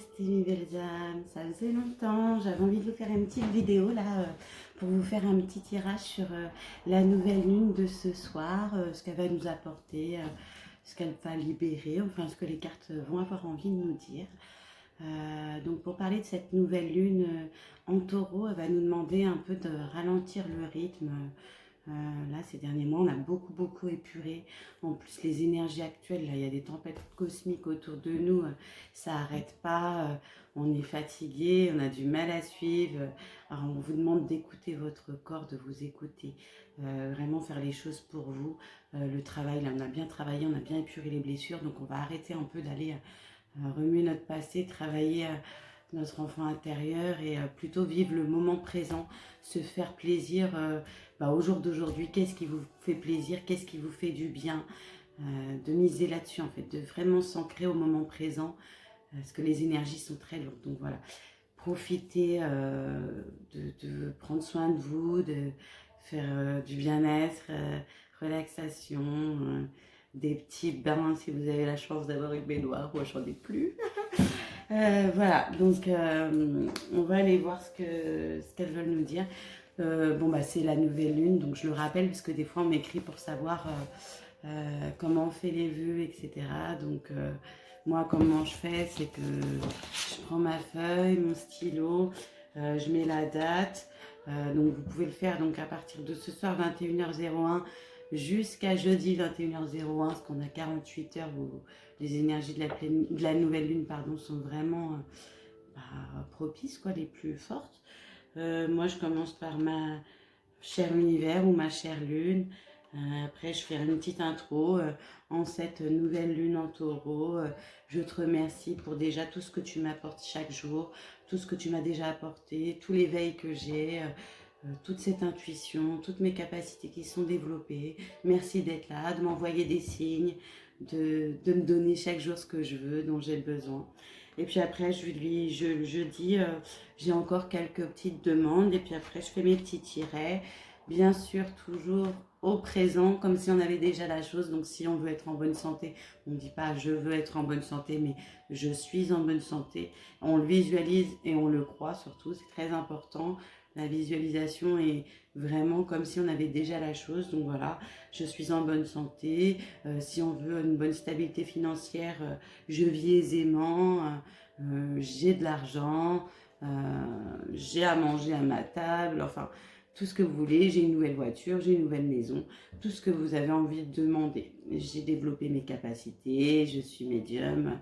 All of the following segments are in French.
Namasté mes belles âmes, ça faisait longtemps, j'avais envie de vous faire une petite vidéo là pour vous faire un petit tirage sur la nouvelle lune de ce soir, ce qu'elle va nous apporter, ce qu'elle va libérer, enfin ce que les cartes vont avoir envie de nous dire. Donc pour parler de cette nouvelle lune en taureau, elle va nous demander un peu de ralentir le rythme. Là, ces derniers mois, on a beaucoup épuré. En plus, les énergies actuelles, là, il y a des tempêtes cosmiques autour de nous. Ça n'arrête pas. On est fatigué, on a du mal à suivre. Alors, on vous demande d'écouter votre corps, de vous écouter. Vraiment faire les choses pour vous. Le travail, là, on a bien travaillé, on a bien épuré les blessures. Donc, on va arrêter un peu d'aller remuer notre passé, travailler notre enfant intérieur et plutôt vivre le moment présent, se faire plaisir au jour d'aujourd'hui. Qu'est-ce qui vous fait plaisir, qu'est-ce qui vous fait du bien, de miser là-dessus en fait, de vraiment s'ancrer au moment présent parce que les énergies sont très lourdes. Donc voilà, profitez de prendre soin de vous, de faire du bien-être, relaxation, des petits bains si vous avez la chance d'avoir une baignoire. Moi j'en ai plus. Voilà, donc on va aller voir ce qu'elles veulent nous dire. C'est la nouvelle lune, donc je le rappelle parce que des fois on m'écrit pour savoir comment on fait les vœux, etc. Donc moi comment je fais, c'est que je prends ma feuille, mon stylo, je mets la date. Donc vous pouvez le faire donc à partir de ce soir 21h01 jusqu'à jeudi 21h01, parce qu'on a 48 heures où les énergies de la nouvelle lune sont vraiment propices, quoi, les plus fortes. Moi, je commence par ma chère univers ou ma chère lune. Après, je fais une petite intro. En cette nouvelle lune en taureau, je te remercie pour déjà tout ce que tu m'apportes chaque jour, tout ce que tu m'as déjà apporté, tout l'éveil que j'ai, toute cette intuition, toutes mes capacités qui sont développées. Merci d'être là, de m'envoyer des signes, de me donner chaque jour ce que je veux, dont j'ai besoin. Et puis après, je dis, j'ai encore quelques petites demandes. Et puis après, je fais mes petits tirets. Bien sûr, toujours au présent, comme si on avait déjà la chose. Donc, si on veut être en bonne santé, on ne dit pas je veux être en bonne santé, mais je suis en bonne santé. On le visualise et on le croit surtout. C'est très important. La visualisation est vraiment comme si on avait déjà la chose. Donc voilà, je suis en bonne santé. Si on veut une bonne stabilité financière, je vis aisément, j'ai de l'argent, j'ai à manger à ma table, enfin tout ce que vous voulez, j'ai une nouvelle voiture, j'ai une nouvelle maison, tout ce que vous avez envie de demander. J'ai développé mes capacités, je suis médium,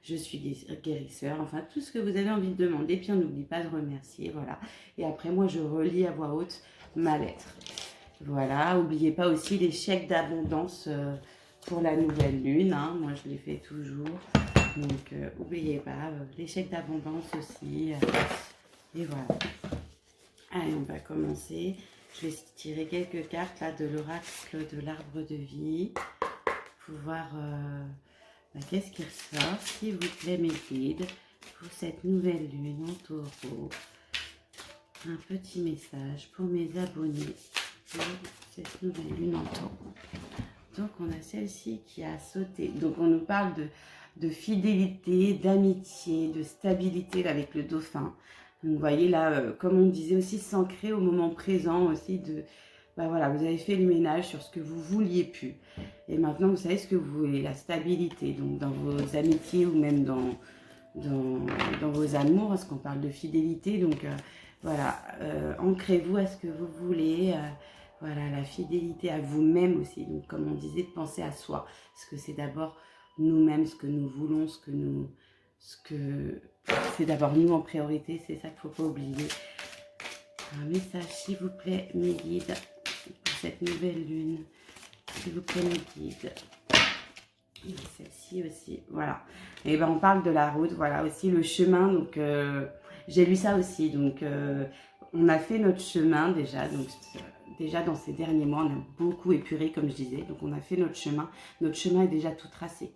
je suis guérisseur, enfin tout ce que vous avez envie de demander, puis on n'oublie pas de remercier, voilà. Et après moi je relis à voix haute ma lettre. Voilà, n'oubliez pas aussi les chèques d'abondance pour la nouvelle lune, hein. Moi je les fais toujours. Donc n'oubliez pas les chèques d'abondance aussi. Et voilà. Allez, on va commencer. Je vais tirer quelques cartes là de l'oracle de l'arbre de vie pour voir qu'est-ce qui ressort. S'il vous plaît, mes guides, pour cette nouvelle lune en taureau. Un petit message pour mes abonnés pour cette nouvelle lune en taureau. Donc on a celle-ci qui a sauté. Donc on nous parle de fidélité, d'amitié, de stabilité là, avec le dauphin. Donc vous voyez là, comme on disait aussi, s'ancrer au moment présent aussi de... voilà, vous avez fait le ménage sur ce que vous vouliez plus. Et maintenant vous savez ce que vous voulez, la stabilité. Donc dans vos amitiés ou même dans vos amours, parce qu'on parle de fidélité. Donc voilà, ancrez-vous à ce que vous voulez. Voilà, la fidélité à vous-même aussi. Donc, comme on disait, de penser à soi. Parce que c'est d'abord nous-mêmes, ce que nous voulons, c'est d'abord nous en priorité. C'est ça qu'il ne faut pas oublier. Un message, s'il vous plaît, mes guides, pour cette nouvelle lune. S'il vous plaît, mes guides. Celle-ci aussi, voilà. Et on parle de la route, voilà, aussi le chemin. Donc, j'ai lu ça aussi. Donc, on a fait notre chemin déjà. Donc, déjà dans ces derniers mois, on a beaucoup épuré, comme je disais. Donc, on a fait notre chemin. Notre chemin est déjà tout tracé.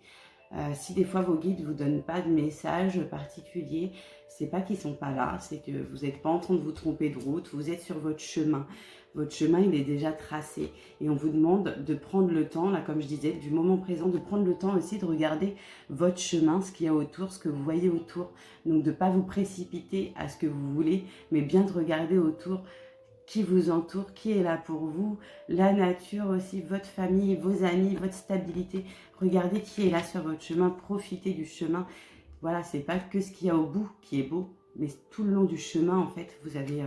Si des fois vos guides ne vous donnent pas de message particulier, c'est pas qu'ils sont pas là, c'est que vous n'êtes pas en train de vous tromper de route, vous êtes sur votre chemin. votre chemin il est déjà tracé. Et on vous demande de prendre le temps, là comme je disais, du moment présent, de prendre le temps aussi de regarder votre chemin, ce qu'il y a autour, ce que vous voyez autour. Donc de ne pas vous précipiter à ce que vous voulez, mais bien de regarder autour qui vous entoure, qui est là pour vous, la nature aussi, votre famille, vos amis, votre stabilité. Regardez qui est là sur votre chemin, profitez du chemin. Voilà, c'est pas que ce qu'il y a au bout qui est beau, mais tout le long du chemin, en fait, vous avez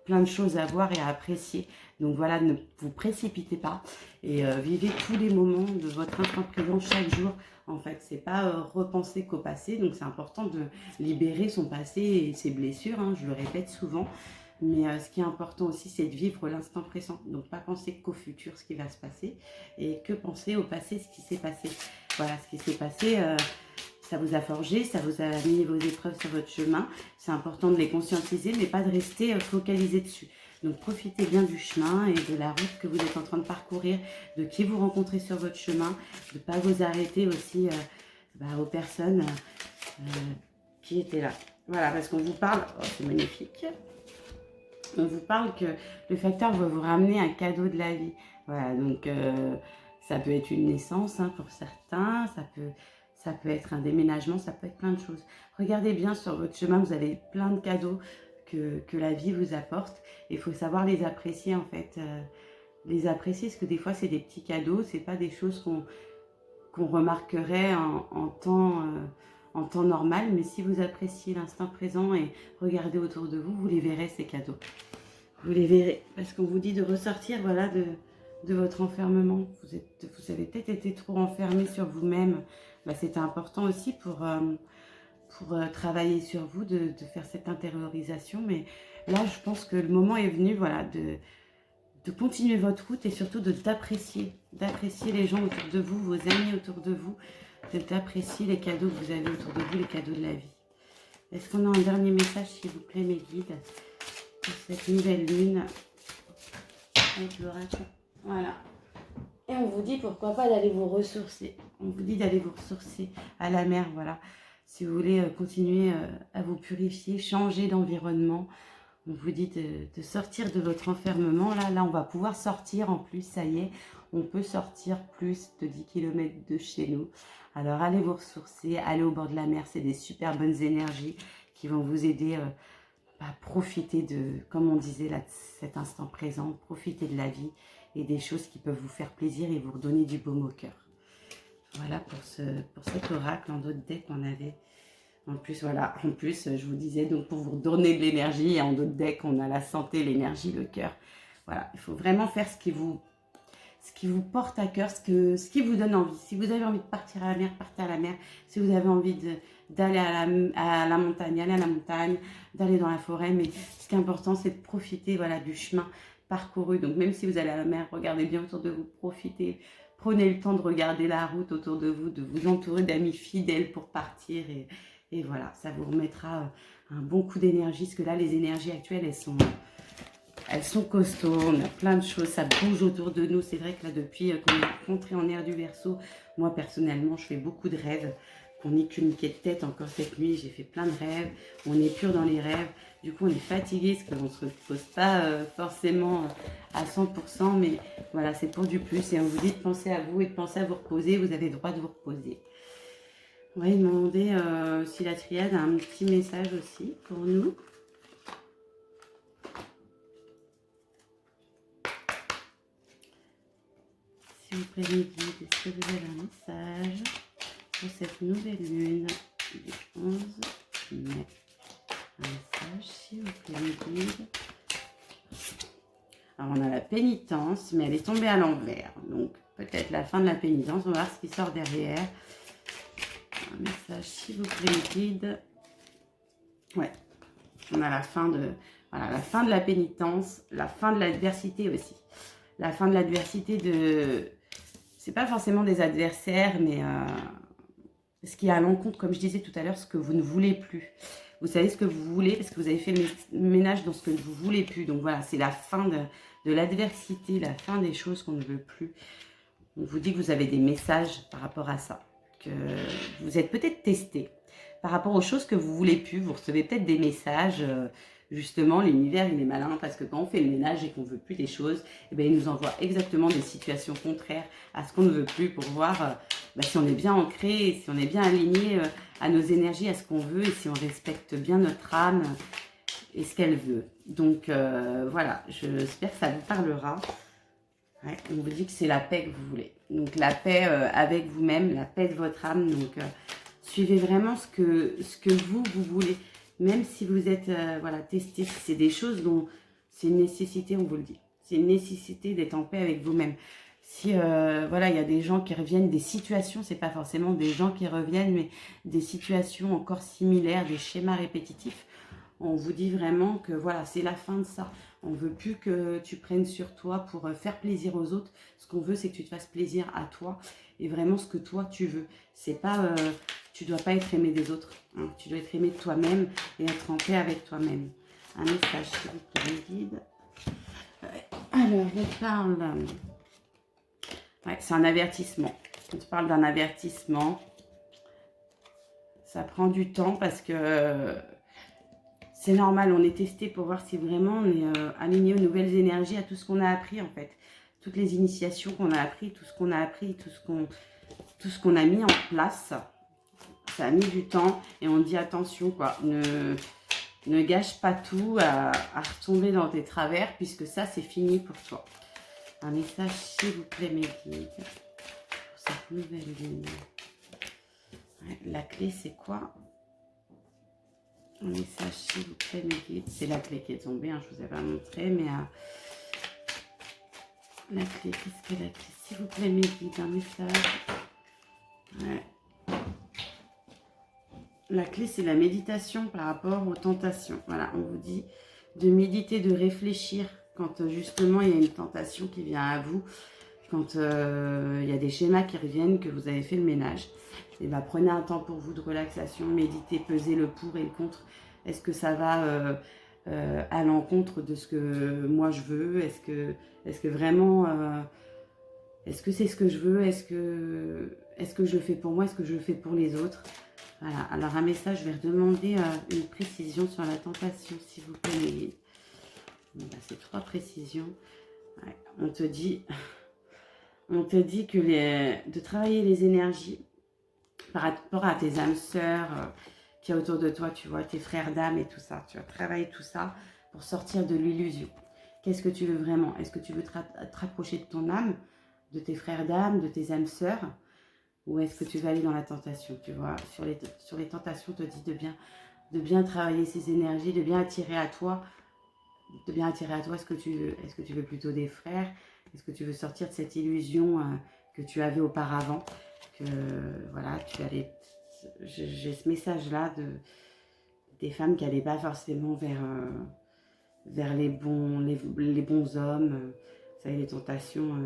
plein de choses à voir et à apprécier. Donc voilà, ne vous précipitez pas et vivez tous les moments de votre instant présent chaque jour. En fait, c'est pas repenser qu'au passé, donc c'est important de libérer son passé et ses blessures, hein, je le répète souvent. Mais ce qui est important aussi, c'est de vivre l'instant présent. Donc, pas penser qu'au futur, ce qui va se passer, et que penser au passé, ce qui s'est passé. Voilà, ce qui s'est passé, ça vous a forgé, ça vous a mis vos épreuves sur votre chemin. C'est important de les conscientiser, mais pas de rester focalisé dessus. Donc, profitez bien du chemin et de la route que vous êtes en train de parcourir, de qui vous rencontrez sur votre chemin, de ne pas vous arrêter aussi aux personnes qui étaient là. Voilà, parce qu'on vous parle, oh, c'est magnifique. On vous parle que le facteur va vous ramener un cadeau de la vie. Voilà, donc ça peut être une naissance hein, pour certains, ça peut être un déménagement, ça peut être plein de choses. Regardez bien sur votre chemin, vous avez plein de cadeaux que la vie vous apporte. Il faut savoir les apprécier en fait. Les apprécier, parce que des fois c'est des petits cadeaux, c'est pas des choses qu'on remarquerait en temps normal, mais si vous appréciez l'instant présent et regardez autour de vous, vous les verrez ces cadeaux. Vous les verrez, parce qu'on vous dit de ressortir voilà, de votre enfermement. Vous avez peut-être été trop enfermé sur vous-même. C'était important aussi pour travailler sur vous, de faire cette intériorisation. Mais là, je pense que le moment est venu voilà, de continuer votre route et surtout d'apprécier les gens autour de vous, vos amis autour de vous, d'apprécier les cadeaux que vous avez autour de vous, les cadeaux de la vie. Est-ce qu'on a un dernier message, s'il vous plaît, mes guides, pour cette nouvelle lune avec l'oracle? Voilà. Et on vous dit pourquoi pas d'aller vous ressourcer. On vous dit d'aller vous ressourcer à la mer, voilà. Si vous voulez continuer à vous purifier, changer d'environnement, on vous dit de sortir de votre enfermement. Là, on va pouvoir sortir en plus, ça y est. On peut sortir plus de 10 km de chez nous. Alors, allez vous ressourcer, allez au bord de la mer. C'est des super bonnes énergies qui vont vous aider à profiter de, comme on disait là, de cet instant présent. Profiter de la vie et des choses qui peuvent vous faire plaisir et vous redonner du baume au cœur. Voilà pour cet oracle. En d'autres decks, on avait... En plus, voilà, je vous disais, donc pour vous donner de l'énergie, en d'autres decks, on a la santé, l'énergie, le cœur. Voilà, il faut vraiment faire ce qui vous porte à cœur, ce qui vous donne envie. Si vous avez envie de partir à la mer, partez à la mer. Si vous avez envie d'aller à la montagne, allez à la montagne, d'aller dans la forêt. Mais ce qui est important, c'est de profiter voilà, du chemin parcouru. Donc même si vous allez à la mer, regardez bien autour de vous, profitez. Prenez le temps de regarder la route autour de vous, de vous entourer d'amis fidèles pour partir et voilà, ça vous remettra un bon coup d'énergie, parce que là, les énergies actuelles, elles sont costauds, on a plein de choses, ça bouge autour de nous. C'est vrai que là, depuis qu'on est rentré en ère du Verseau, moi, personnellement, je fais beaucoup de rêves, qu'on n'y qu'une quai de tête encore cette nuit, j'ai fait plein de rêves, on est pur dans les rêves, du coup, on est fatigué, parce qu'on ne se repose pas forcément à 100%, mais voilà, c'est pour du plus, et on vous dit de penser à vous et de penser à vous reposer, vous avez le droit de vous reposer. On va lui demander si la triade a un petit message aussi pour nous. S'il vous plaît, mes guides, est-ce que vous avez un message pour cette nouvelle lune du 11 mai? Un message, s'il vous plaît, mes guides. Alors, on a la pénitence, mais elle est tombée à l'envers. Donc, peut-être la fin de la pénitence. On va voir ce qui sort derrière. Un message, s'il vous plaît, guide. Ouais, on a la fin de la pénitence, la fin de l'adversité aussi. La fin de l'adversité c'est pas forcément des adversaires, mais ce qui est à l'encontre, comme je disais tout à l'heure, ce que vous ne voulez plus. Vous savez ce que vous voulez parce que vous avez fait le ménage dans ce que vous ne voulez plus. Donc voilà, c'est la fin de l'adversité, la fin des choses qu'on ne veut plus. On vous dit que vous avez des messages par rapport à ça. Que vous êtes peut-être testé par rapport aux choses que vous voulez plus. Vous recevez peut-être des messages justement, l'univers, il est malin parce que quand on fait le ménage et qu'on ne veut plus des choses, eh ben, il nous envoie exactement des situations contraires à ce qu'on ne veut plus pour voir si on est bien ancré, si on est bien aligné à nos énergies, à ce qu'on veut et si on respecte bien notre âme et ce qu'elle veut. Donc, voilà, j'espère que ça vous parlera. Ouais, on vous dit que c'est la paix que vous voulez. Donc, la paix avec vous-même, la paix de votre âme. Donc, suivez vraiment ce que vous voulez. Même si vous êtes voilà, testé, si c'est des choses dont c'est une nécessité, on vous le dit. C'est une nécessité d'être en paix avec vous-même. Si voilà, il y a des gens qui reviennent, des situations, c'est pas forcément des gens qui reviennent, mais des situations encore similaires, des schémas répétitifs, on vous dit vraiment que voilà, c'est la fin de ça. On ne veut plus que tu prennes sur toi pour faire plaisir aux autres. Ce qu'on veut, c'est que tu te fasses plaisir à toi et vraiment ce que toi tu veux. C'est pas, tu dois pas être aimé des autres. Hein. Tu dois être aimé de toi-même et être en paix avec toi-même. Un message, s'il vous plaît, guide. Alors, on parle. Ouais, c'est un avertissement. On te parle d'un avertissement. Ça prend du temps parce que c'est normal, on est testé pour voir si vraiment on est aligné aux nouvelles énergies, à tout ce qu'on a appris en fait. Toutes les initiations qu'on a appris, tout ce qu'on a appris, tout ce qu'on a mis en place. Ça a mis du temps et on dit attention quoi, ne gâche pas tout à retomber dans tes travers puisque ça c'est fini pour toi. Un message s'il vous plaît mes guides pour cette nouvelle lune. Ouais, la clé c'est quoi? Un message s'il vous plaît mes guides. C'est la clé qui est tombée, hein, je vous ai pas montré, mais la clé, qu'est-ce que la clé? S'il vous plaît mes guides, un message. Ouais. La clé c'est la méditation par rapport aux tentations. Voilà, on vous dit de méditer, de réfléchir quand justement il y a une tentation qui vient à vous, quand il y a des schémas qui reviennent, que vous avez fait le ménage. Et ben, prenez un temps pour vous de relaxation, méditez, pesez le pour et le contre. Est-ce que ça va à l'encontre de ce que moi je veux? Est-ce que vraiment, est-ce que c'est ce que je veux? Est-ce que je le fais pour moi? Est-ce que je le fais pour les autres? Voilà, alors un message, je vais redemander une précision sur la tentation, s'il vous plaît. Ben, c'est 3 précisions. Ouais, on te dit que de travailler les énergies par rapport à tes âmes sœurs qui y a autour de toi, tu vois, tes frères d'âme et tout ça. Tu vas travailler tout ça pour sortir de l'illusion. Qu'est-ce que tu veux vraiment? Est-ce que tu veux te rapprocher de ton âme, de tes frères d'âme, de tes âmes sœurs? Ou est-ce que tu vas aller dans la tentation? Tu vois, sur les tentations, on te dit de bien travailler ces énergies, de bien attirer à toi. Est-ce que tu veux plutôt des frères? Est-ce que tu veux sortir de cette illusion que tu avais auparavant? Que voilà, j'ai ce message-là des femmes qui n'allaient pas forcément vers les bons hommes. Vous savez, les tentations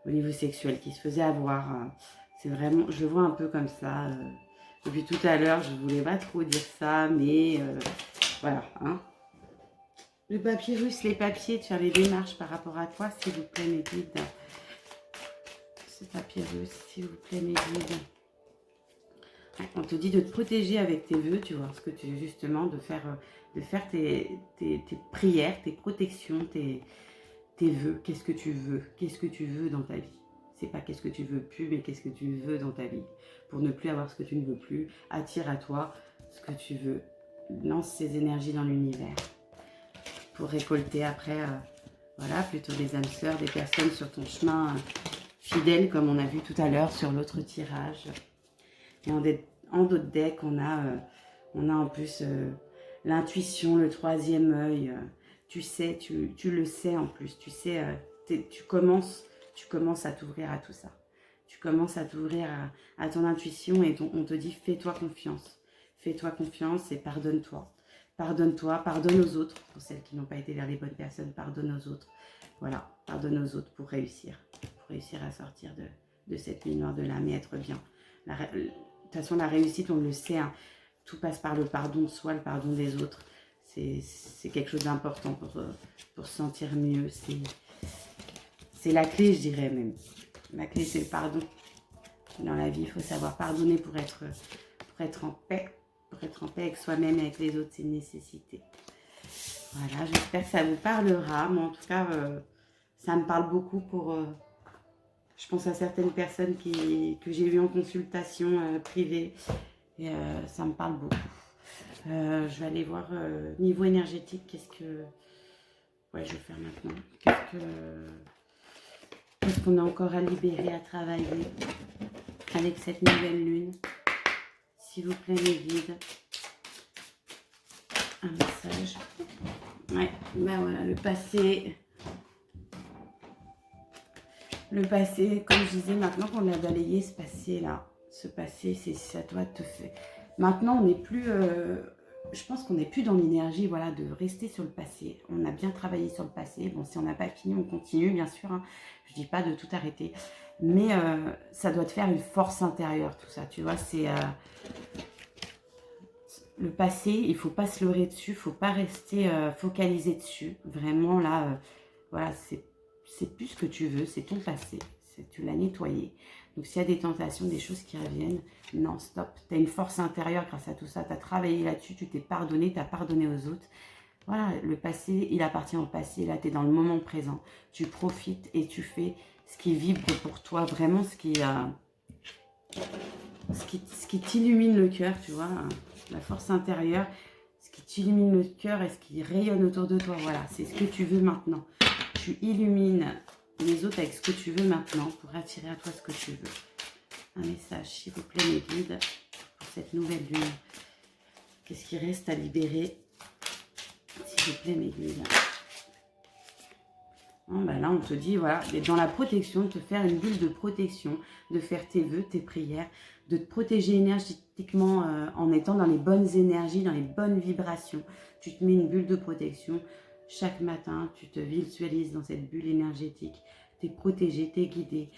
au niveau sexuel qui se faisaient avoir. C'est vraiment, je vois un peu comme ça. Depuis tout à l'heure, je ne voulais pas trop dire ça, mais voilà. Hein. Le papyrus, les papiers, de faire les démarches par rapport à quoi, s'il vous plaît, mes guides. Ce papyrus, s'il vous plaît, mes guides. Ouais, on te dit de te protéger avec tes vœux, tu vois, ce que tu justement, de faire tes prières, tes protections, tes vœux. Qu'est-ce que tu veux? Qu'est-ce que tu veux dans ta vie? C'est pas qu'est-ce que tu veux plus, mais qu'est-ce que tu veux dans ta vie. Pour ne plus avoir ce que tu ne veux plus, attire à toi ce que tu veux. Lance ces énergies dans l'univers. Pour récolter après, voilà, plutôt des âmes sœurs, des personnes sur ton chemin fidèles, comme on a vu tout à l'heure sur l'autre tirage. Et en d'autres decks, on a en plus l'intuition, le troisième œil. Tu sais, tu le sais en plus. Tu sais, tu commences à t'ouvrir à tout ça. Tu commences à t'ouvrir à ton intuition et on te dit fais-toi confiance. Fais-toi confiance et pardonne-toi. Pardonne-toi, pardonne aux autres. Pour celles qui n'ont pas été vers les bonnes personnes, pardonne aux autres. Voilà, pardonne aux autres pour réussir. Pour réussir à sortir de cette nuit noire de l'âme et être bien. De toute façon, la réussite, on le sait. Hein, tout passe par le pardon de soi, le pardon des autres. C'est quelque chose d'important pour se sentir mieux. C'est la clé, je dirais même. La clé, c'est le pardon. Dans la vie, il faut savoir pardonner pour être en paix. Pour être en paix avec soi-même et avec les autres, c'est une nécessité. Voilà, j'espère que ça vous parlera. Moi, en tout cas, ça me parle beaucoup pour... je pense à certaines personnes que j'ai eues en consultation privée. Et ça me parle beaucoup. Je vais aller voir niveau énergétique, qu'est-ce que... Ouais, je vais faire maintenant. Qu'est-ce qu'on a encore à libérer, à travailler avec cette nouvelle lune? S'il vous plaît, mes guides. Un message. Ouais, ben voilà, le passé. Le passé, comme je disais, maintenant qu'on a balayé ce passé-là, ce passé, c'est à toi de te faire. Maintenant, on n'est plus... je pense qu'on n'est plus dans l'énergie, voilà, de rester sur le passé. On a bien travaillé sur le passé. Bon, si on n'a pas fini, on continue, bien sûr. Hein. Je ne dis pas de tout arrêter. Mais ça doit te faire une force intérieure, tout ça. Tu vois, c'est... le passé, il ne faut pas se leurrer dessus. Il ne faut pas rester focalisé dessus. Vraiment, là, voilà, c'est plus ce que tu veux. C'est ton passé. Tu l'as nettoyé. Donc, s'il y a des tentations, des choses qui reviennent, non, stop. Tu as une force intérieure grâce à tout ça. Tu as travaillé là-dessus, tu t'es pardonné, tu as pardonné aux autres. Voilà, le passé, il appartient au passé. Là, tu es dans le moment présent. Tu profites et tu fais ce qui vibre pour toi. Vraiment, ce qui t'illumine le cœur, tu vois. La force intérieure, ce qui t'illumine le cœur et ce qui rayonne autour de toi. Voilà, c'est ce que tu veux maintenant. Tu illumines les autres avec ce que tu veux maintenant pour attirer à toi ce que tu veux. Un message, s'il vous plaît, mes guides, pour cette nouvelle lune. Qu'est-ce qui reste à libérer? S'il vous plaît, mes guides. Bon, ben là, on te dit, voilà, d'être dans la protection, de te faire une bulle de protection, de faire tes vœux, tes prières, de te protéger énergétiquement en étant dans les bonnes énergies, dans les bonnes vibrations. Tu te mets une bulle de protection. Chaque matin, tu te visualises dans cette bulle énergétique. Tu es protégé, tu es guidé.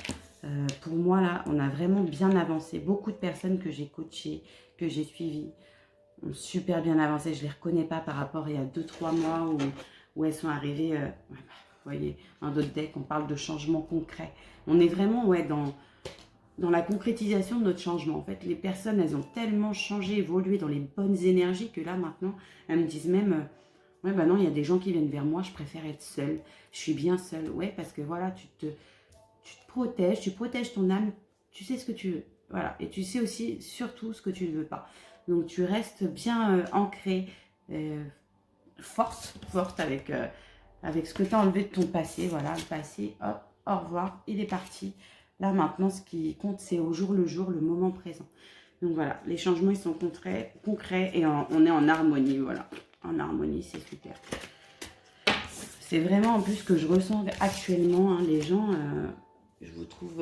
Pour moi, là, on a vraiment bien avancé. Beaucoup de personnes que j'ai coachées, que j'ai suivies, ont super bien avancé. Je ne les reconnais pas par rapport à il y a 2-3 mois où elles sont arrivées. Vous voyez, un autre deck, on parle de changement concret. On est vraiment dans la concrétisation de notre changement. En fait, les personnes, elles ont tellement changé, évolué dans les bonnes énergies que là, maintenant, elles me disent même... ouais, bah non, il y a des gens qui viennent vers moi, je préfère être seule. Je suis bien seule. Ouais, parce que voilà, tu te protèges, tu protèges ton âme, tu sais ce que tu veux. Voilà, et tu sais aussi, surtout, ce que tu ne veux pas. Donc, tu restes bien ancrée, forte avec ce que tu as enlevé de ton passé. Voilà, le passé, hop, au revoir, il est parti. Là, maintenant, ce qui compte, c'est au jour le jour, le moment présent. Donc, voilà, les changements, ils sont concrets et on est en harmonie, voilà. En harmonie, c'est super. C'est vraiment en plus ce que je ressens actuellement, hein, les gens, je vous trouve,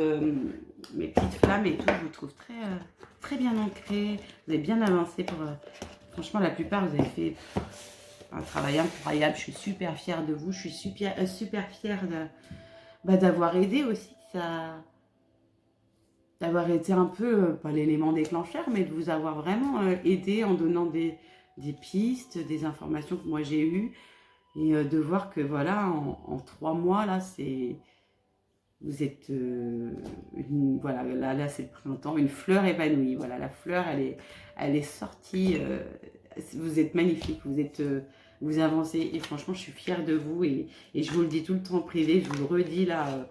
mes petites flammes et tout, je vous trouve très bien ancrées, vous avez bien avancé pour, franchement la plupart vous avez fait un travail incroyable, je suis super fière de vous, je suis super fière d'avoir aidé aussi, d'avoir été un peu, pas l'élément déclencheur, mais de vous avoir vraiment aidé en donnant des pistes, des informations que moi j'ai eues. Et de voir que voilà, en 3 mois, là, vous êtes, voilà, là c'est le printemps, une fleur épanouie. Voilà, la fleur, elle est sortie. Vous êtes magnifique, vous avancez. Et franchement, je suis fière de vous. Et je vous le dis tout le temps en privé, je vous le redis là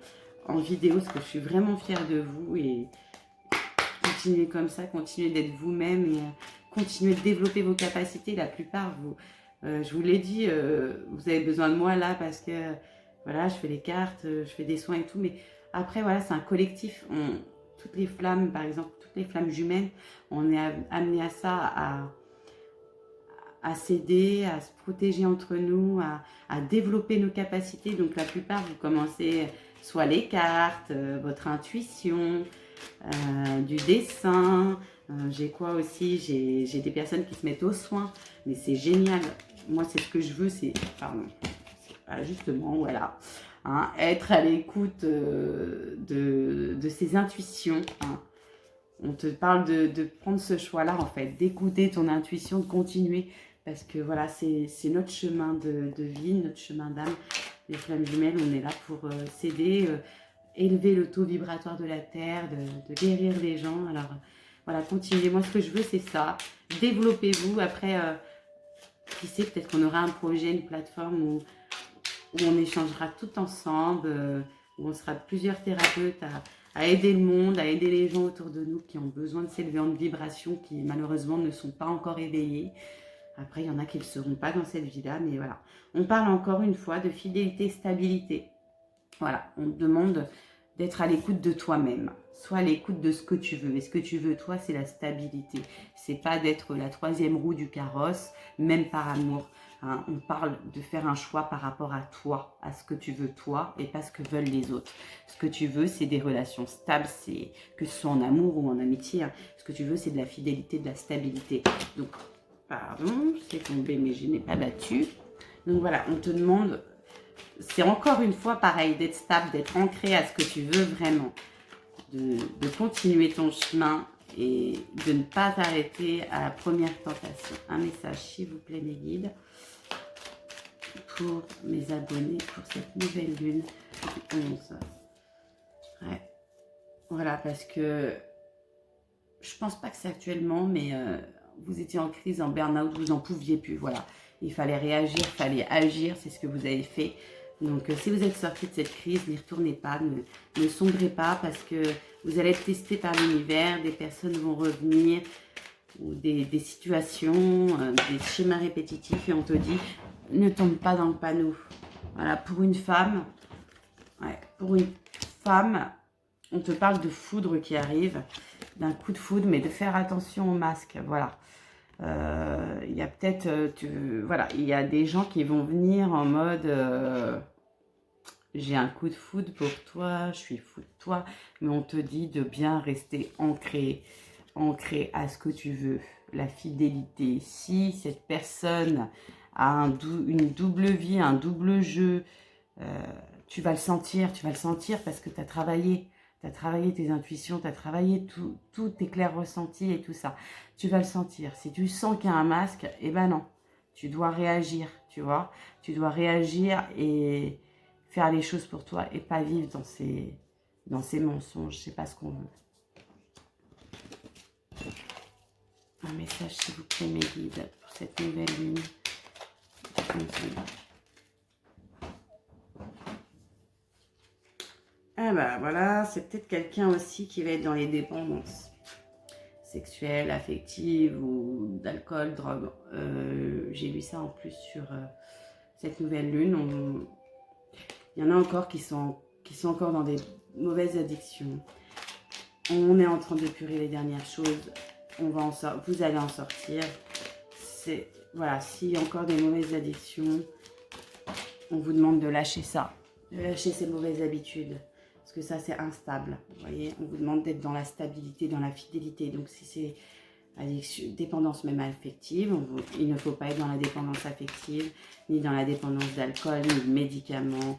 en vidéo, parce que je suis vraiment fière de vous. Et continuez comme ça, continuez d'être vous-même et continuez de développer vos capacités. La plupart, je vous l'ai dit, vous avez besoin de moi là parce que voilà, je fais les cartes, je fais des soins et tout. Mais après, voilà, c'est un collectif. Toutes les flammes, par exemple, toutes les flammes jumelles, on est amené à ça, à s'aider, à se protéger entre nous, à développer nos capacités. Donc la plupart, vous commencez soit les cartes, votre intuition, du dessin. J'ai quoi aussi? J'ai des personnes qui se mettent aux soins. Mais c'est génial. Moi, c'est ce que je veux, pardon, justement, voilà. Hein, être à l'écoute de ses intuitions. Hein. On te parle de prendre ce choix-là, en fait, d'écouter ton intuition, de continuer. Parce que voilà, c'est notre chemin de vie, notre chemin d'âme. Les flammes jumelles, on est là pour s'aider, élever le taux vibratoire de la Terre, de guérir les gens. Alors, voilà, continuez. Moi, ce que je veux, c'est ça. Développez-vous. Après, Qui sait, peut-être qu'on aura un projet, une plateforme où on échangera tout ensemble, où on sera plusieurs thérapeutes à aider le monde, à aider les gens autour de nous qui ont besoin de s'élever en vibration, qui malheureusement ne sont pas encore éveillés. Après, il y en a qui ne le seront pas dans cette vie-là, mais voilà. On parle encore une fois de fidélité, stabilité. Voilà, on te demande d'être à l'écoute de toi-même. Sois à l'écoute de ce que tu veux. Et ce que tu veux, toi, c'est la stabilité. C'est pas d'être la troisième roue du carrosse, même par amour. Hein, on parle de faire un choix par rapport à toi, à ce que tu veux toi, et pas ce que veulent les autres. Ce que tu veux, c'est des relations stables, c'est que ce soit en amour ou en amitié. Hein. Ce que tu veux, c'est de la fidélité, de la stabilité. Donc, pardon, c'est tombé, mais je n'ai pas battu. Donc voilà, on te demande, c'est encore une fois pareil, d'être stable, d'être ancré à ce que tu veux vraiment, de continuer ton chemin et de ne pas t'arrêter à la première tentation. Un message, s'il vous plaît, mes guides, pour mes abonnés, pour cette nouvelle lune du 11. Ouais. Voilà, parce que je pense pas que c'est actuellement, mais vous étiez en crise, en burn-out, vous n'en pouviez plus, voilà. Il fallait réagir, il fallait agir, c'est ce que vous avez fait. Donc, si vous êtes sorti de cette crise, n'y retournez pas, ne sombrez pas, parce que vous allez être testé par l'univers, des personnes vont revenir, ou des situations, des schémas répétitifs, et on te dit, ne tombe pas dans le panneau. Voilà, pour une femme, on te parle de foudre qui arrive, d'un coup de foudre, mais de faire attention au masque, voilà. Il y a peut-être, voilà, il y a des gens qui vont venir en mode, j'ai un coup de foudre pour toi, je suis fou de toi, mais on te dit de bien rester ancré à ce que tu veux, la fidélité. Si cette personne a une double vie, un double jeu, tu vas le sentir parce que tu as travaillé. Tu as travaillé tes intuitions, tu as travaillé tous tes clairs ressentis et tout ça. Tu vas le sentir. Si tu sens qu'il y a un masque, eh ben non. Tu dois réagir, tu vois. Tu dois réagir et faire les choses pour toi et pas vivre dans ces mensonges. C'est pas ce qu'on veut. Un message, s'il vous plaît, mes guides, pour cette nouvelle lune. Ah bah voilà, c'est peut-être quelqu'un aussi qui va être dans les dépendances sexuelles, affectives ou d'alcool, drogue. J'ai lu ça en plus sur cette nouvelle lune. Il y en a encore qui sont encore dans des mauvaises addictions. On est en train d'épurer les dernières choses. Vous allez en sortir. Voilà, s'il y a encore des mauvaises addictions, on vous demande de lâcher ça, de lâcher ces mauvaises habitudes. Parce que ça, c'est instable. Vous voyez, on vous demande d'être dans la stabilité, dans la fidélité. Donc, si c'est dépendance même affective, il ne faut pas être dans la dépendance affective, ni dans la dépendance d'alcool, ni de médicaments.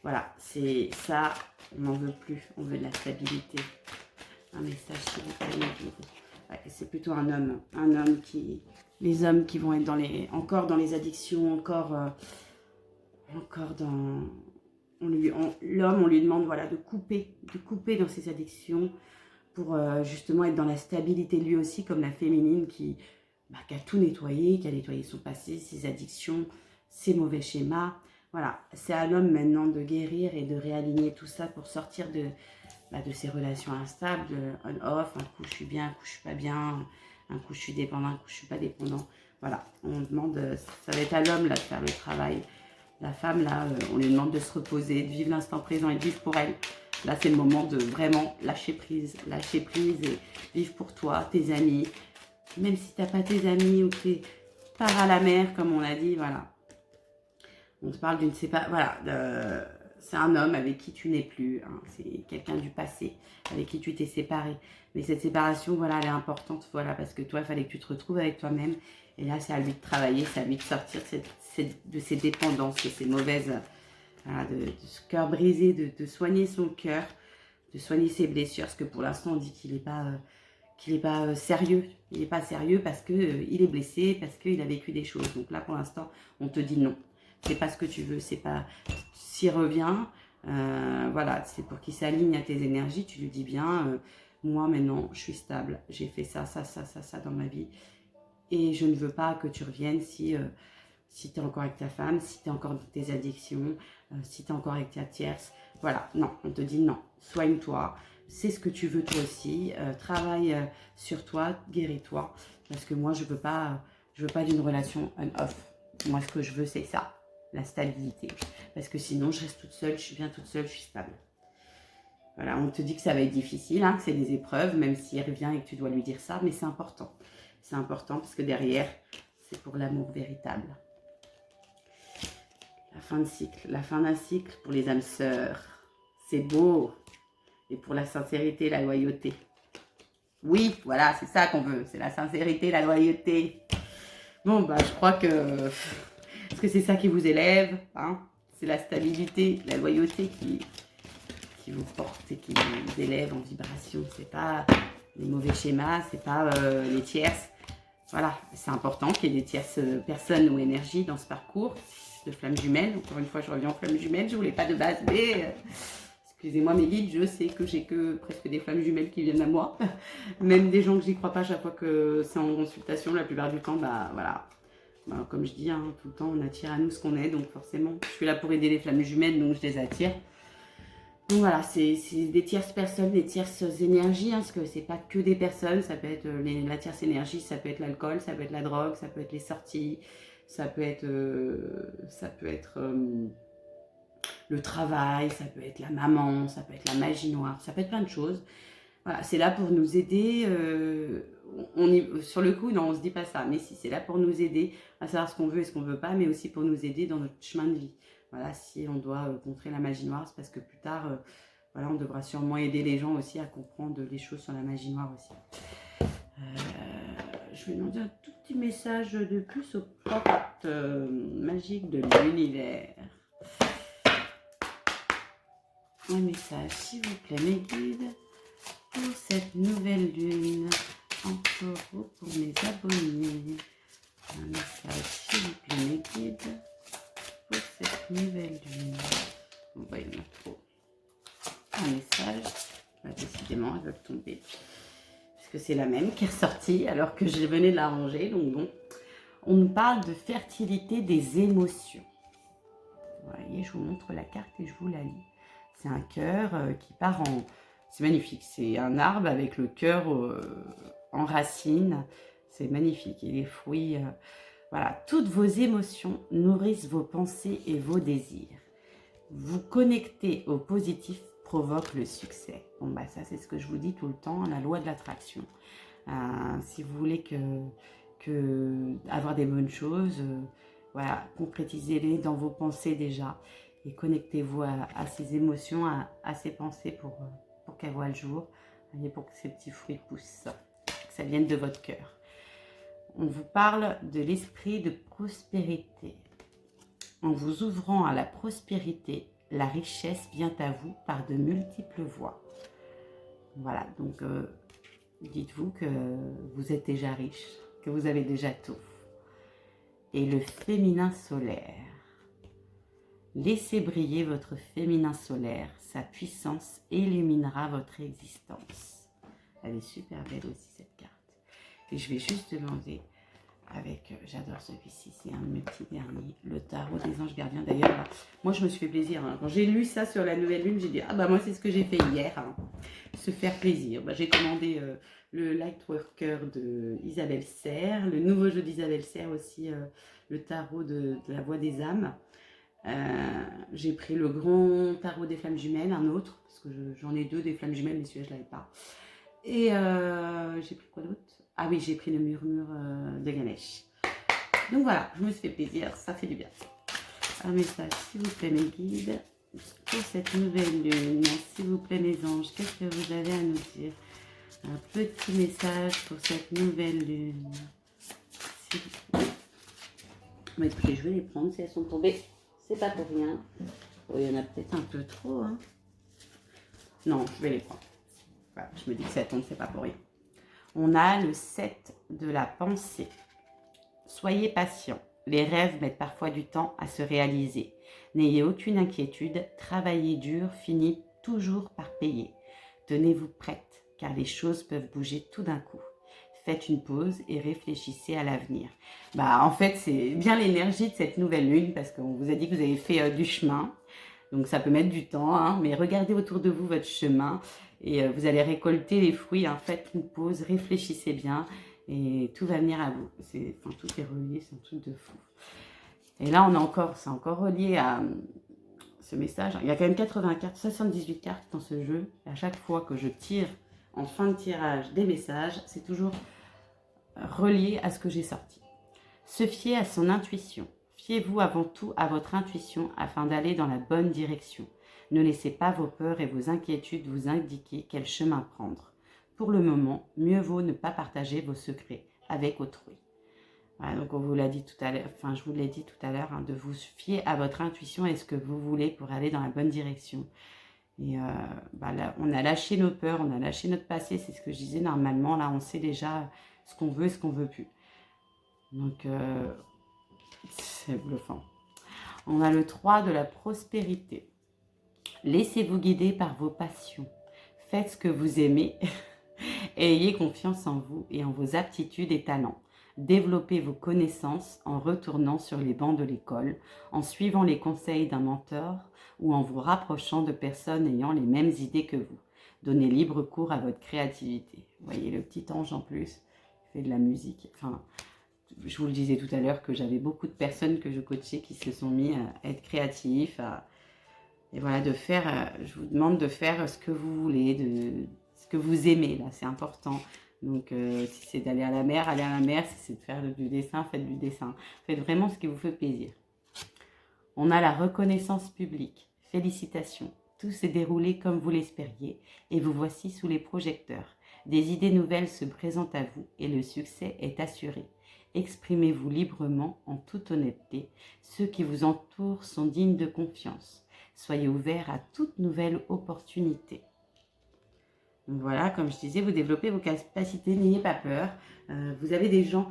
Voilà, c'est ça, on n'en veut plus. On veut de la stabilité. Un message, s'il vous plaît, ouais, c'est plutôt un homme. Un homme qui... Les hommes qui vont être encore dans les addictions, encore dans... L'homme, on lui demande voilà, de couper dans ses addictions pour justement être dans la stabilité lui aussi, comme la féminine qui a tout nettoyé, qui a nettoyé son passé, ses addictions, ses mauvais schémas. Voilà, c'est à l'homme maintenant de guérir et de réaligner tout ça pour sortir de ces relations instables, on-off, un coup je suis bien, un coup je suis pas bien, un coup je suis dépendant, un coup je suis pas dépendant. Voilà, on demande, ça va être à l'homme là de faire le travail. La femme, là, on lui demande de se reposer, de vivre l'instant présent et de vivre pour elle. Là, c'est le moment de vraiment lâcher prise et vivre pour toi, tes amis. Même si tu n'as pas tes amis ou que tu pars à la mer, comme on l'a dit, voilà. On te parle d'une séparation, voilà, c'est un homme avec qui tu n'es plus. Hein, c'est quelqu'un du passé avec qui tu t'es séparé. Mais cette séparation, voilà, elle est importante, voilà, parce que toi, il fallait que tu te retrouves avec toi-même. Et là, c'est à lui de travailler, c'est à lui de sortir de ses dépendances, de ses mauvaises, voilà, de ce cœur brisé, de soigner son cœur, de soigner ses blessures. Parce que pour l'instant, on dit qu'il n'est pas sérieux. Il n'est pas sérieux parce qu'il est blessé, parce qu'il a vécu des choses. Donc là, pour l'instant, on te dit non. C'est pas ce que tu veux, c'est pas... S'il revient, voilà, c'est pour qu'il s'aligne à tes énergies. Tu lui dis bien, moi maintenant, je suis stable. J'ai fait ça dans ma vie. Et je ne veux pas que tu reviennes si tu es encore avec ta femme, si tu es encore dans tes addictions, si tu es encore avec ta tierce. Voilà, non, on te dit non, soigne-toi, c'est ce que tu veux toi aussi, travaille sur toi, guéris-toi. Parce que moi, je veux pas d'une relation on-off. Moi, ce que je veux, c'est ça, la stabilité. Parce que sinon, je reste toute seule, je suis bien toute seule, je suis stable. Voilà, on te dit que ça va être difficile, hein, que c'est des épreuves, même s'il revient et que tu dois lui dire ça, mais c'est important. C'est important parce que derrière, c'est pour l'amour véritable. La fin de cycle, la fin d'un cycle pour les âmes sœurs. C'est beau. Et pour la sincérité, la loyauté. Oui, voilà, c'est ça qu'on veut. C'est la sincérité, la loyauté. Bon, bah, je crois que... Parce que c'est ça qui vous élève, hein. C'est la stabilité, la loyauté qui vous porte et qui vous élève en vibration. C'est pas les mauvais schémas, c'est pas les tierces. Voilà, c'est important qu'il y ait des tierces personnes ou énergies dans ce parcours de flammes jumelles. Encore une fois, je reviens aux flammes jumelles. Je voulais pas de base, mais excusez-moi mes guides, je sais que j'ai que presque des flammes jumelles qui viennent à moi. Même des gens que j'y crois pas chaque fois que c'est en consultation, la plupart du temps, bah voilà. Bah, comme je dis, hein, tout le temps, on attire à nous ce qu'on est. Donc forcément, je suis là pour aider les flammes jumelles, donc je les attire. Donc voilà, c'est des tierces personnes, des tierces énergies, hein, parce que c'est pas que des personnes, ça peut être la tierce énergie, ça peut être l'alcool, ça peut être la drogue, ça peut être les sorties, ça peut être le travail, ça peut être la maman, ça peut être la magie noire, ça peut être plein de choses. Voilà, c'est là pour nous aider, sur le coup, non, on se dit pas ça, mais si, c'est là pour nous aider à savoir ce qu'on veut et ce qu'on veut pas, mais aussi pour nous aider dans notre chemin de vie. Voilà, si on doit contrer la magie noire, c'est parce que plus tard, voilà, on devra sûrement aider les gens aussi à comprendre les choses sur la magie noire aussi. Je vais demander un tout petit message de plus aux portes magiques de l'univers. Un message, s'il vous plaît, mes guides, pour cette nouvelle lune en taureau pour mes abonnés. Un message, s'il vous plaît, mes guides, pour cette nouvelle lune. On va y mettre trop. Un message, bah, décidément, elle va tomber. Puisque c'est la même qui est ressortie alors que je venais de la ranger. Donc bon, on nous parle de fertilité des émotions. Vous voyez, je vous montre la carte et je vous la lis. C'est un cœur qui part en... C'est magnifique, c'est un arbre avec le cœur en racines. C'est magnifique. Et les fruits... voilà, toutes vos émotions nourrissent vos pensées et vos désirs. Vous connecter au positif provoque le succès. Bon, bah ça, c'est ce que je vous dis tout le temps, la loi de l'attraction. Si vous voulez avoir des bonnes choses, voilà, concrétisez-les dans vos pensées déjà. Et connectez-vous à ces émotions, à ces pensées pour qu'elles voient le jour. Et pour que ces petits fruits poussent, que ça vienne de votre cœur. On vous parle de l'esprit de prospérité. En vous ouvrant à la prospérité, la richesse vient à vous par de multiples voies. Voilà, donc dites-vous que vous êtes déjà riche, que vous avez déjà tout. Et le féminin solaire. Laissez briller votre féminin solaire, sa puissance illuminera votre existence. Elle est super belle aussi cette carte. Et je vais juste demander avec, j'adore celui-ci, c'est un de mes petits derniers, le tarot des anges gardiens. D'ailleurs, moi je me suis fait plaisir, hein. Quand j'ai lu ça sur la nouvelle lune, j'ai dit, ah bah moi c'est ce que j'ai fait hier, hein. Se faire plaisir. Bah, j'ai commandé le Lightworker de Isabelle Serre, le nouveau jeu d'Isabelle Serre aussi, le tarot de la voix des âmes. J'ai pris le grand tarot des flammes jumelles, un autre, parce que j'en ai deux des flammes jumelles, mais celui-là je ne l'avais pas. Et j'ai pris quoi d'autre? Ah oui, j'ai pris le murmure de Ganesh. Donc voilà, je me suis fait plaisir, ça fait du bien. Un message, s'il vous plaît, mes guides, pour cette nouvelle lune. S'il vous plaît, mes anges, qu'est-ce que vous avez à nous dire? Un petit message pour cette nouvelle lune. S'il vous plaît. Bon, écoutez, je vais les prendre si elles sont tombées. C'est pas pour rien. Oh, il y en a peut-être un peu trop. Hein. Non, je vais les prendre. Voilà, je me dis que ça tombe, c'est pas pour rien. On a le 7 de la pensée. Soyez patient. Les rêves mettent parfois du temps à se réaliser. N'ayez aucune inquiétude. Travaillez dur finit toujours par payer. Tenez-vous prête, car les choses peuvent bouger tout d'un coup. Faites une pause et réfléchissez à l'avenir. Bah, en fait, c'est bien l'énergie de cette nouvelle lune parce qu'on vous a dit que vous avez fait du chemin. Donc, ça peut mettre du temps, hein, mais regardez autour de vous votre chemin et vous allez récolter les fruits. Hein. Faites une pause, réfléchissez bien et tout va venir à vous. Enfin, tout est relié, c'est un truc de fou. Et là, c'est encore relié à ce message. Il y a quand même 80 cartes, 78 cartes dans ce jeu. Et à chaque fois que je tire en fin de tirage des messages, c'est toujours relié à ce que j'ai sorti. Se fier à son intuition. Fiez-vous avant tout à votre intuition afin d'aller dans la bonne direction. Ne laissez pas vos peurs et vos inquiétudes vous indiquer quel chemin prendre. Pour le moment, mieux vaut ne pas partager vos secrets avec autrui. Voilà, donc on vous l'a dit tout à l'heure, enfin je vous l'ai dit tout à l'heure, hein, de vous fier à votre intuition et ce que vous voulez pour aller dans la bonne direction. Et là, on a lâché nos peurs, on a lâché notre passé, c'est ce que je disais normalement. Là, on sait déjà ce qu'on veut et ce qu'on veut plus. Donc, c'est bluffant. On a le 3 de la prospérité. Laissez-vous guider par vos passions. Faites ce que vous aimez et ayez confiance en vous et en vos aptitudes et talents. Développez vos connaissances en retournant sur les bancs de l'école, en suivant les conseils d'un mentor ou en vous rapprochant de personnes ayant les mêmes idées que vous. Donnez libre cours à votre créativité. Vous voyez le petit ange en plus, il fait de la musique. Enfin, je vous le disais tout à l'heure que j'avais beaucoup de personnes que je coachais qui se sont mis à être créatifs. Et voilà, je vous demande de faire ce que vous voulez, ce que vous aimez, là, c'est important. Donc, si c'est d'aller à la mer, allez à la mer. Si c'est de faire du dessin, faites du dessin. Faites vraiment ce qui vous fait plaisir. On a la reconnaissance publique. Félicitations. Tout s'est déroulé comme vous l'espériez et vous voici sous les projecteurs. Des idées nouvelles se présentent à vous et le succès est assuré. Exprimez-vous librement en toute honnêteté. Ceux qui vous entourent sont dignes de confiance. Soyez ouverts à toute nouvelle opportunité. Donc voilà, comme je disais, vous développez vos capacités, n'ayez pas peur. Vous avez des gens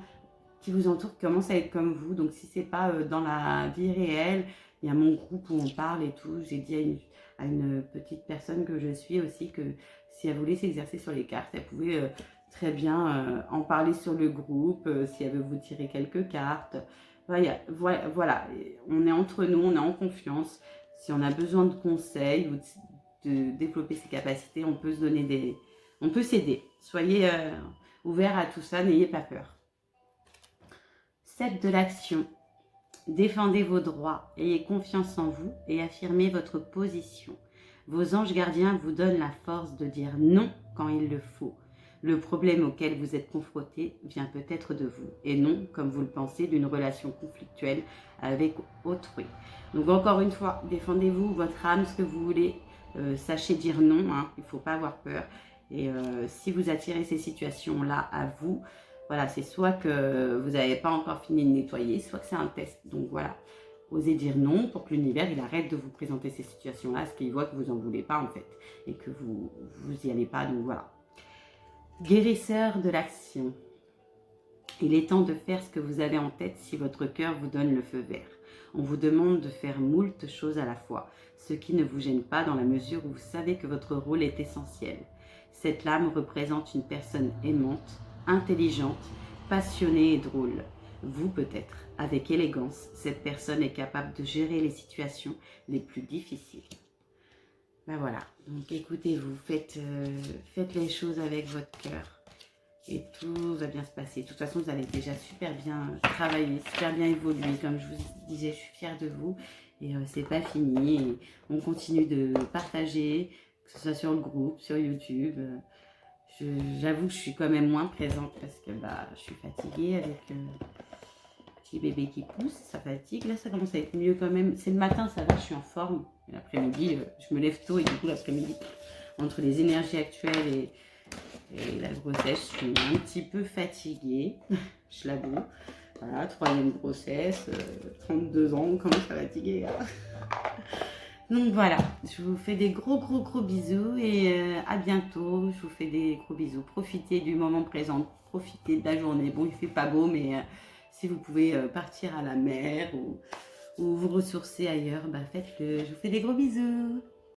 qui vous entourent qui commencent à être comme vous. Donc si ce n'est pas dans la vie réelle, il y a mon groupe où on parle et tout. J'ai dit à une petite personne que je suis aussi que si elle voulait s'exercer sur les cartes, elle pouvait très bien en parler sur le groupe, si elle veut vous tirer quelques cartes. Voilà, on est entre nous, on est en confiance. Si on a besoin de conseils ou de développer ses capacités, on peut se donner on peut s'aider. Soyez ouverts à tout ça, n'ayez pas peur. 7 de l'action. Défendez vos droits, ayez confiance en vous et affirmez votre position. Vos anges gardiens vous donnent la force de dire non quand il le faut. Le problème auquel vous êtes confronté vient peut-être de vous et non, comme vous le pensez, d'une relation conflictuelle avec autrui. Donc encore une fois, défendez-vous, votre âme, ce que vous voulez. Sachez dire non, hein, il ne faut pas avoir peur. Et si vous attirez ces situations-là à vous, voilà, c'est soit que vous n'avez pas encore fini de nettoyer, soit que c'est un test. Donc voilà, osez dire non pour que l'univers il arrête de vous présenter ces situations-là, parce qu'il voit que vous n'en voulez pas en fait, et que vous n'y allez pas, donc voilà. Guérisseur de l'action. Il est temps de faire ce que vous avez en tête si votre cœur vous donne le feu vert. On vous demande de faire moult choses à la fois, ce qui ne vous gêne pas dans la mesure où vous savez que votre rôle est essentiel. Cette lame représente une personne aimante, intelligente, passionnée et drôle. Vous peut-être, avec élégance, cette personne est capable de gérer les situations les plus difficiles. Ben voilà, donc écoutez-vous, faites les choses avec votre cœur et tout va bien se passer. De toute façon, vous allez déjà super bien travailler, super bien évoluer. Comme je vous disais, je suis fière de vous et c'est pas fini. Et on continue de partager, que ce soit sur le groupe, sur YouTube. J'avoue que je suis quand même moins présente parce que je suis fatiguée avec petit bébé qui pousse, ça fatigue. Là, ça commence à être mieux quand même. C'est le matin, ça va, je suis en forme. L'après-midi, je me lève tôt et du coup, l'après-midi, entre les énergies actuelles et la grossesse, je suis un petit peu fatiguée. Je l'avoue. Voilà, 3e grossesse, 32 ans, on commence à fatiguer. Donc voilà, je vous fais des gros bisous et à bientôt. Je vous fais des gros bisous. Profitez du moment présent, profitez de la journée. Bon, il fait pas beau, mais si vous pouvez partir à la mer ou vous ressourcer ailleurs, faites-le. Je vous fais des gros bisous.